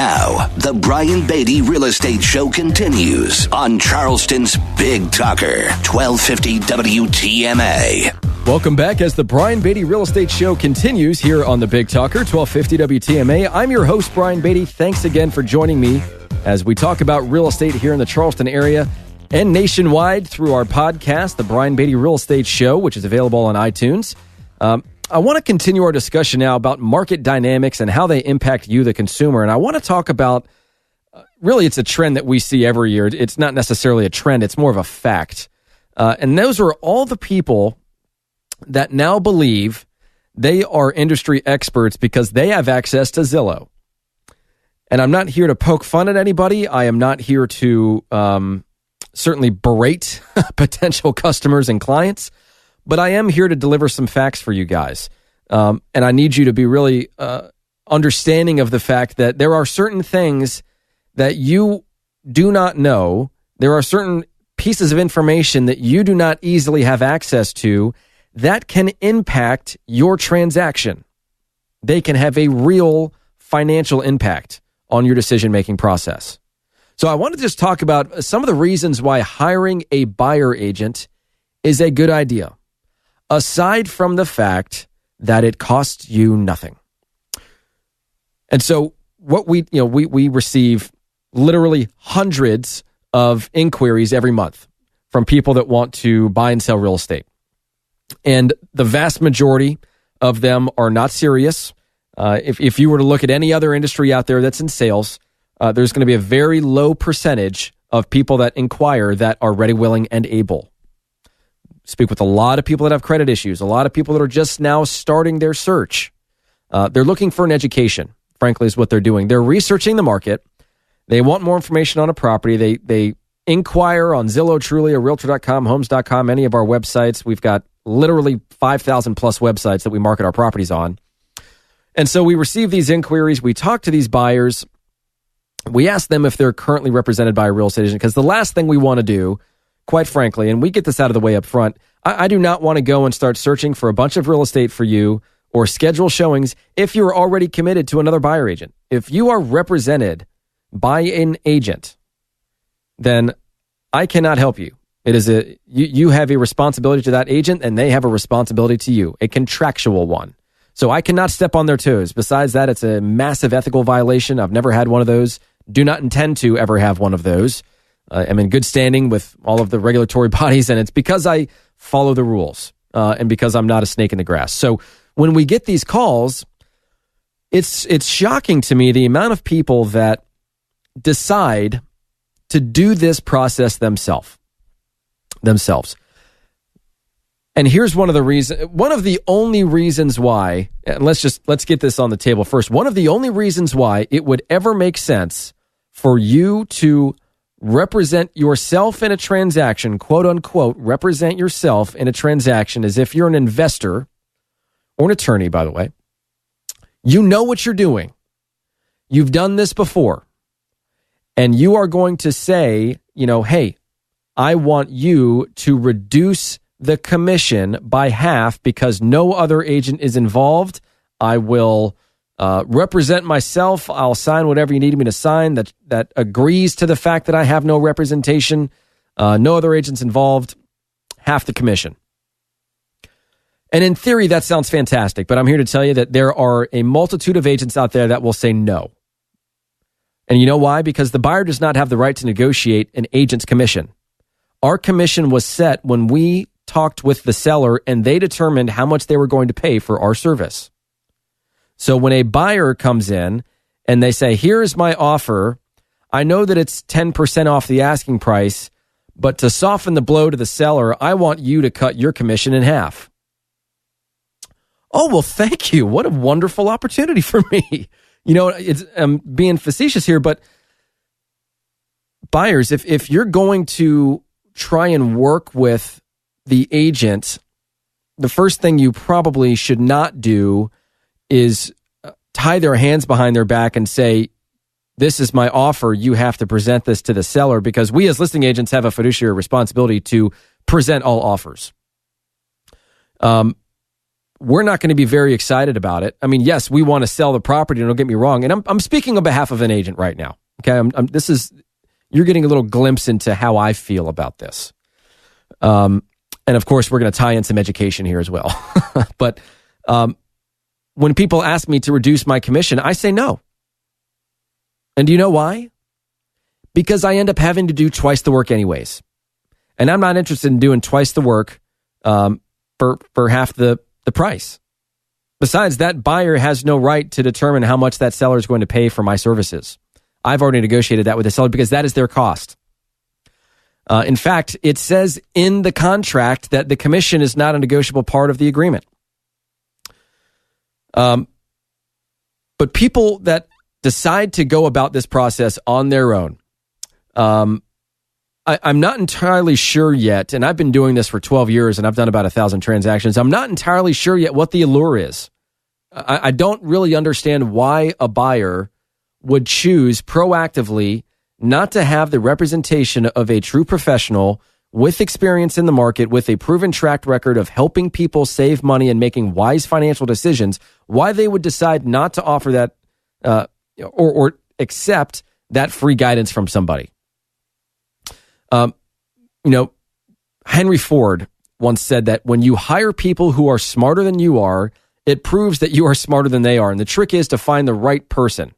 Now, the Brian Beatty Real Estate Show continues on Charleston's Big Talker, 1250 WTMA. Welcome back as the Brian Beatty Real Estate Show continues here on the Big Talker, 1250 WTMA. I'm your host, Brian Beatty. Thanks again for joining me as we talk about real estate here in the Charleston area and nationwide through our podcast, the Brian Beatty Real Estate Show, which is available on iTunes. I want to continue our discussion now about market dynamics and how they impact you, the consumer. And I want to talk about, really, it's a trend that we see every year. It's not necessarily a trend. It's more of a fact. And those are all the people that now believe they are industry experts because they have access to Zillow. And I'm not here to poke fun at anybody. I am not here to certainly berate potential customers and clients. But I am here to deliver some facts for you guys. And I need you to be really understanding of the fact that there are certain things that you do not know. There are certain pieces of information that you do not easily have access to that can impact your transaction. They can have a real financial impact on your decision-making process. So I want to just talk about some of the reasons why hiring a buyer agent is a good idea, aside from the fact that it costs you nothing. And so what we receive literally hundreds of inquiries every month from people that want to buy and sell real estate. And the vast majority of them are not serious. If you were to look at any other industry out there that's in sales, there's going to be a very low percentage of people that inquire that are ready, willing, and able. Speak with a lot of people that have credit issues, a lot of people that are just now starting their search. They're looking for an education, frankly, is what they're doing. They're researching the market. They want more information on a property. They inquire on Zillow, Trulia, Realtor.com, Homes.com, any of our websites. We've got literally 5,000 plus websites that we market our properties on. And so we receive these inquiries. We talk to these buyers. We ask them if they're currently represented by a real estate agent, because the last thing we want to do, quite frankly, and we get this out of the way up front, I do not want to go and start searching for a bunch of real estate for you or schedule showings if you're already committed to another buyer agent. If you are represented by an agent, then I cannot help you. It is you have a responsibility to that agent, and they have a responsibility to you, a contractual one. So I cannot step on their toes. Besides that, it's a massive ethical violation. I've never had one of those. Do not intend to ever have one of those. I'm in good standing with all of the regulatory bodies, and it's because I follow the rules and because I'm not a snake in the grass. So when we get these calls, it's shocking to me the amount of people that decide to do this process themselves. And here's one of the only reasons why, and let's get this on the table first. One of the only reasons why it would ever make sense for you to represent yourself in a transaction, quote unquote, represent yourself in a transaction as if you're an investor or an attorney, by the way. You know what you're doing. You've done this before. And you are going to say, hey, I want you to reduce the commission by half because no other agent is involved. I will represent myself. I'll sign whatever you need me to sign that agrees to the fact that I have no representation, no other agents involved, half the commission. And in theory, that sounds fantastic, but I'm here to tell you that there are a multitude of agents out there that will say no. And you know why? Because the buyer does not have the right to negotiate an agent's commission. Our commission was set when we talked with the seller and they determined how much they were going to pay for our service. So when a buyer comes in and they say, here's my offer, I know that it's 10% off the asking price, but to soften the blow to the seller, I want you to cut your commission in half. Oh, well, thank you. What a wonderful opportunity for me. I'm being facetious here, but buyers, if you're going to try and work with the agent, the first thing you probably should not do is tie their hands behind their back and say, this is my offer. You have to present this to the seller, because we as listing agents have a fiduciary responsibility to present all offers. we're not going to be very excited about it. I mean, yes, we want to sell the property, don't get me wrong. And I'm speaking on behalf of an agent right now. Okay, you're getting a little glimpse into how I feel about this. And of course, we're going to tie in some education here as well. But when people ask me to reduce my commission, I say no. And do you know why? Because I end up having to do twice the work anyways. And I'm not interested in doing twice the work for half the price. Besides, that buyer has no right to determine how much that seller is going to pay for my services. I've already negotiated that with the seller because that is their cost. In fact, it says in the contract that the commission is not a negotiable part of the agreement. But people that decide to go about this process on their own, I'm not entirely sure yet, and I've been doing this for 12 years and I've done about 1,000 transactions. I'm not entirely sure yet what the allure is. I don't really understand why a buyer would choose proactively not to have the representation of a true professional with experience in the market, with a proven track record of helping people save money and making wise financial decisions, why they would decide not to offer that or accept that free guidance from somebody. Henry Ford once said that when you hire people who are smarter than you are, it proves that you are smarter than they are. And the trick is to find the right person.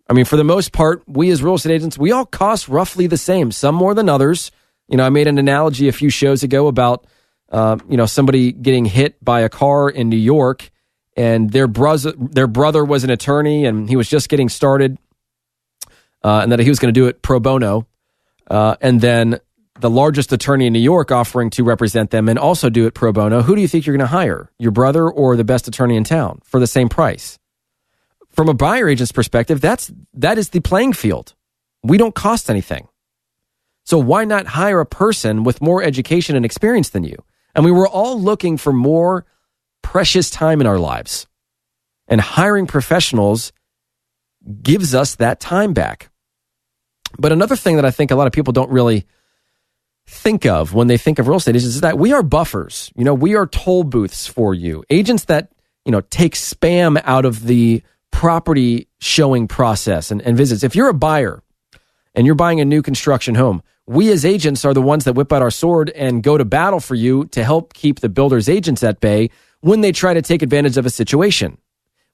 I mean, for the most part, we as real estate agents, we all cost roughly the same, some more than others. I made an analogy a few shows ago about, somebody getting hit by a car in New York, and their brother was an attorney and he was just getting started, and that he was going to do it pro bono. And then the largest attorney in New York offering to represent them and also do it pro bono. Who do you think you're going to hire? Your brother or the best attorney in town for the same price? From a buyer agent's perspective, that is the playing field. We don't cost anything. So why not hire a person with more education and experience than you? And we were all looking for more precious time in our lives. And hiring professionals gives us that time back. But another thing that I think a lot of people don't really think of when they think of real estate is that we are buffers. We are toll booths for you. Agents that, take spam out of the property showing process and visits. If you're a buyer and you're buying a new construction home, we as agents are the ones that whip out our sword and go to battle for you to help keep the builder's agents at bay when they try to take advantage of a situation,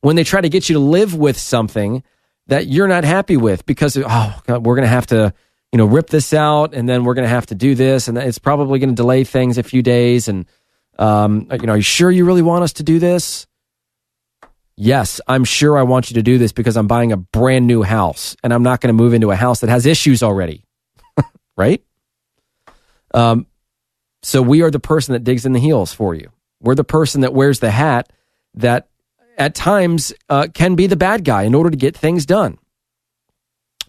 when they try to get you to live with something that you're not happy with because, oh, God, we're going to have to, rip this out, and then we're going to have to do this, and it's probably going to delay things a few days. And, are you sure you really want us to do this? Yes, I'm sure I want you to do this because I'm buying a brand new house, and I'm not going to move into a house that has issues already, right? So we are the person that digs in the heels for you. We're the person that wears the hat that at times can be the bad guy in order to get things done.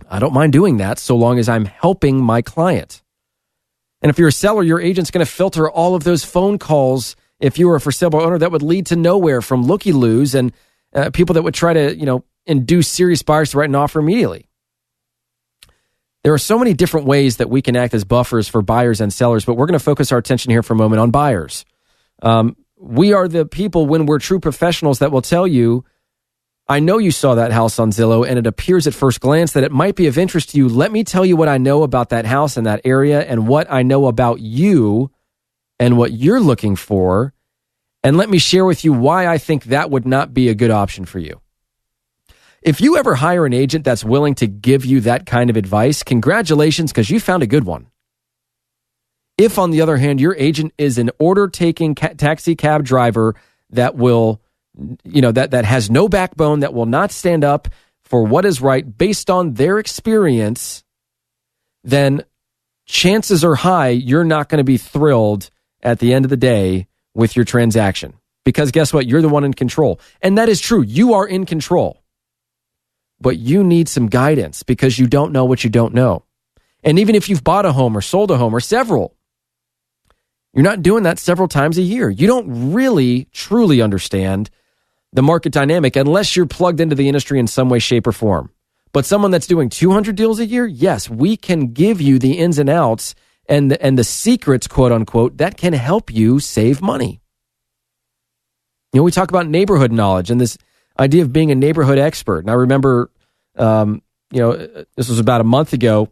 I don't mind doing that so long as I'm helping my client. And if you're a seller, your agent's going to filter all of those phone calls if you were a for sale by owner that would lead to nowhere, from looky-loos and people that would try to, induce serious buyers to write an offer immediately. There are so many different ways that we can act as buffers for buyers and sellers, but we're going to focus our attention here for a moment on buyers. We are the people, when we're true professionals, that will tell you, I know you saw that house on Zillow and it appears at first glance that it might be of interest to you. Let me tell you what I know about that house and that area and what I know about you and what you're looking for. And let me share with you why I think that would not be a good option for you. If you ever hire an agent that's willing to give you that kind of advice, congratulations, because you found a good one. If, on the other hand, your agent is an order-taking taxi cab driver that will, that has no backbone, that will not stand up for what is right based on their experience, then chances are high you're not going to be thrilled at the end of the day with your transaction. Because guess what? You're the one in control. And that is true. You are in control. But you need some guidance because you don't know what you don't know. And even if you've bought a home or sold a home or several, you're not doing that several times a year. You don't really, truly understand the market dynamic unless you're plugged into the industry in some way, shape, or form. But someone that's doing 200 deals a year, yes, we can give you the ins and outs and the secrets, quote unquote, that can help you save money. We talk about neighborhood knowledge and this idea of being a neighborhood expert. And I remember, this was about a month ago.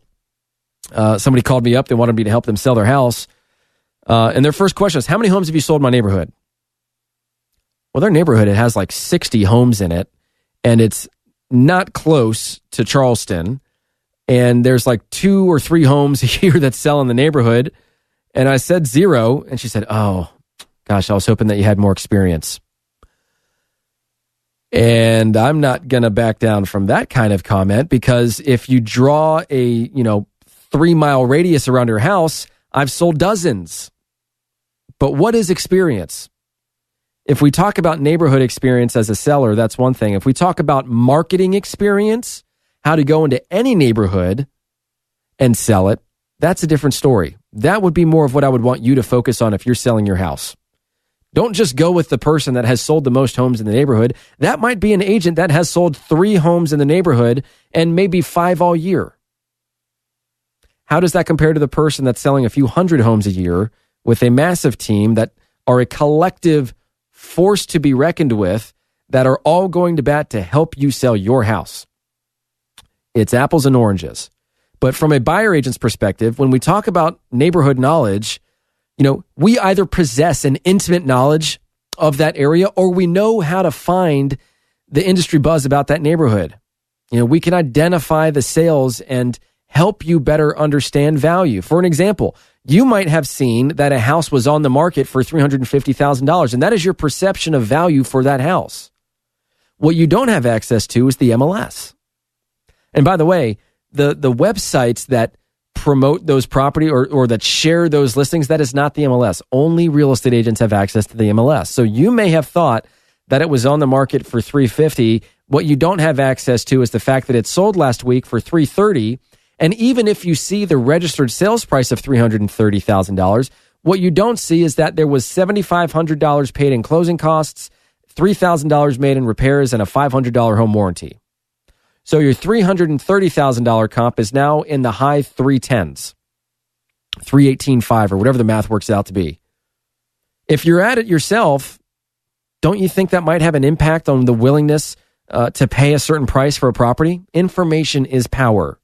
Somebody called me up. They wanted me to help them sell their house. And their first question is, how many homes have you sold in my neighborhood? Well, their neighborhood, it has like 60 homes in it, and it's not close to Charleston. And there's like 2 or 3 homes a year that sell in the neighborhood. And I said 0. And she said, oh, gosh, I was hoping that you had more experience. And I'm not going to back down from that kind of comment, because if you draw a, 3-mile radius around your house, I've sold dozens. But what is experience? If we talk about neighborhood experience as a seller, that's one thing. If we talk about marketing experience, how to go into any neighborhood and sell it, that's a different story. That would be more of what I would want you to focus on if you're selling your house. Don't just go with the person that has sold the most homes in the neighborhood. That might be an agent that has sold 3 homes in the neighborhood and maybe 5 all year. How does that compare to the person that's selling a few hundred homes a year with a massive team that are a collective force to be reckoned with, that are all going to bat to help you sell your house? It's apples and oranges. But from a buyer agent's perspective, when we talk about neighborhood knowledge, we either possess an intimate knowledge of that area, or we know how to find the industry buzz about that neighborhood. We can identify the sales and help you better understand value. For an example, you might have seen that a house was on the market for $350,000, and that is your perception of value for that house. What you don't have access to is the MLS. And by the way, the websites that promote those property or that share those listings, that is not the MLS. Only real estate agents have access to the MLS. So you may have thought that it was on the market for $350,000. What you don't have access to is the fact that it sold last week for $330,000. And even if you see the registered sales price of $330,000, what you don't see is that there was $7,500 paid in closing costs, $3,000 made in repairs, and a $500 home warranty. So your $330,000 comp is now in the high 310s, 318.5, or whatever the math works out to be. If you're at it yourself, don't you think that might have an impact on the willingness to pay a certain price for a property? Information is power.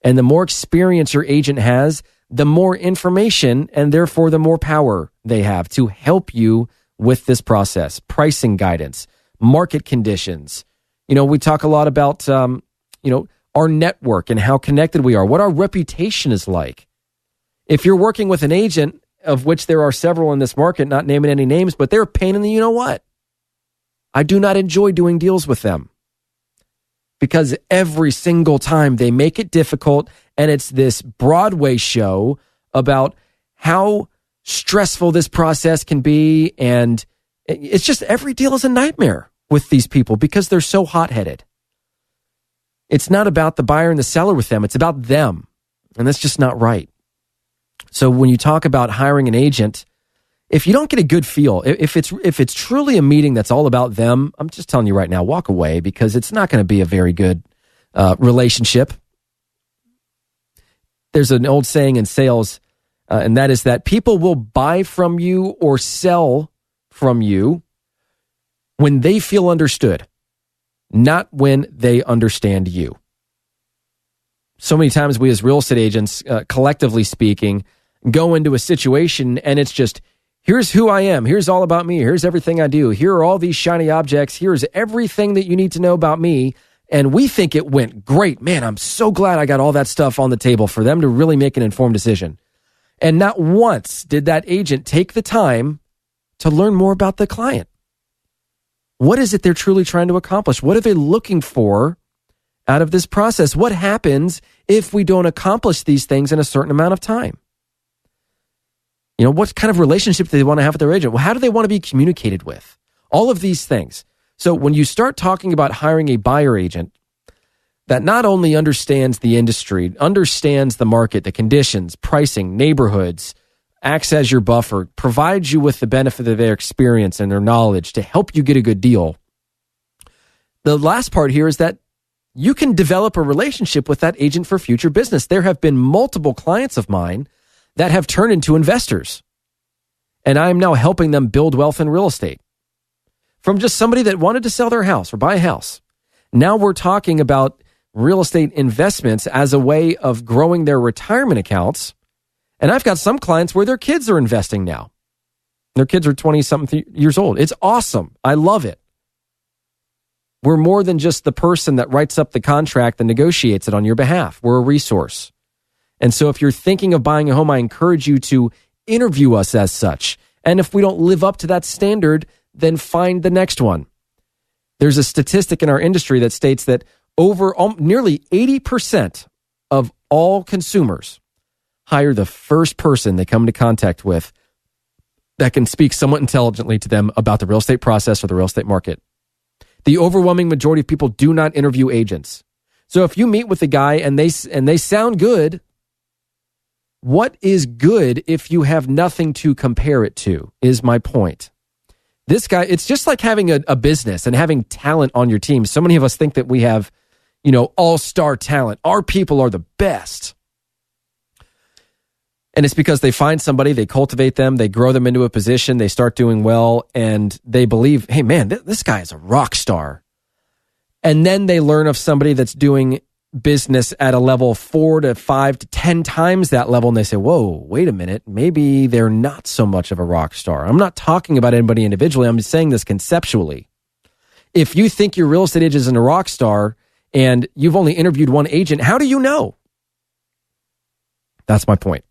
And the more experience your agent has, the more information and therefore the more power they have to help you with this process. Pricing guidance, market conditions. We talk a lot about, our network and how connected we are, what our reputation is like. If you're working with an agent, of which there are several in this market, not naming any names, but they're a pain in the you-know-what. I do not enjoy doing deals with them, because every single time they make it difficult, and it's this Broadway show about how stressful this process can be. And it's just, every deal is a nightmare with these people because they're so hot-headed. It's not about the buyer and the seller with them. It's about them. And that's just not right. So when you talk about hiring an agent, if you don't get a good feel, if it's truly a meeting that's all about them, I'm just telling you right now, walk away, because it's not going to be a very good relationship. There's an old saying in sales, and that is that people will buy from you or sell from you when they feel understood, not when they understand you. So many times we as real estate agents, collectively speaking, go into a situation and it's just, here's who I am. Here's all about me. Here's everything I do. Here are all these shiny objects. Here's everything that you need to know about me. And we think it went great. Man, I'm so glad I got all that stuff on the table for them to really make an informed decision. And not once did that agent take the time to learn more about the client. What is it they're truly trying to accomplish? What are they looking for out of this process? What happens if we don't accomplish these things in a certain amount of time? What kind of relationship do they want to have with their agent? Well, how do they want to be communicated with? All of these things. So when you start talking about hiring a buyer agent that not only understands the industry, understands the market, the conditions, pricing, neighborhoods, acts as your buffer, provides you with the benefit of their experience and their knowledge to help you get a good deal. The last part here is that you can develop a relationship with that agent for future business. There have been multiple clients of mine that have turned into investors, and I am now helping them build wealth in real estate. from just somebody that wanted to sell their house or buy a house. Now we're talking about real estate investments as a way of growing their retirement accounts. And I've got some clients where their kids are investing now. Their kids are 20-something years old. It's awesome. I love it. We're more than just the person that writes up the contract and negotiates it on your behalf. We're a resource. And so if you're thinking of buying a home, I encourage you to interview us as such. And if we don't live up to that standard, then find the next one. There's a statistic in our industry that states that over nearly 80% of all consumers hire the first person they come into contact with that can speak somewhat intelligently to them about the real estate process or the real estate market. The overwhelming majority of people do not interview agents. So if you meet with a guy and they sound good, what is good if you have nothing to compare it to, is my point. This guy, it's just like having a business and having talent on your team. So many of us think that we have, all-star talent. Our people are the best. And it's because they find somebody, they cultivate them, they grow them into a position, they start doing well, and they believe, hey, man, this guy is a rock star. And then they learn of somebody that's doing business at a level 4 to 5 to 10 times that level, and they say, whoa, wait a minute, maybe they're not so much of a rock star. I'm not talking about anybody individually, I'm just saying this conceptually. If you think your real estate agent isn't a rock star and you've only interviewed one agent, how do you know? That's my point.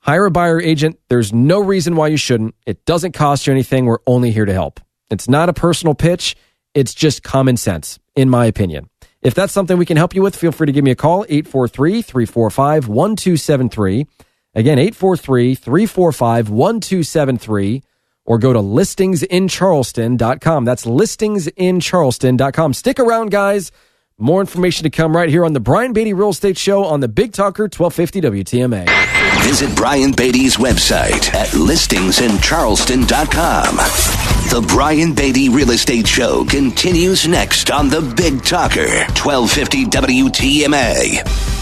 Hire a buyer agent. There's no reason why you shouldn't. It doesn't cost you anything. We're only here to help. It's not a personal pitch. It's just common sense, in my opinion. If that's something we can help you with, feel free to give me a call, 843-345-1273. Again, 843-345-1273, or go to listingsincharleston.com. That's listingsincharleston.com. Stick around, guys. More information to come right here on the Brian Beatty Real Estate Show on the Big Talker 1250 WTMA. Visit Brian Beatty's website at listingsincharleston.com. The Brian Beatty Real Estate Show continues next on the Big Talker 1250 WTMA.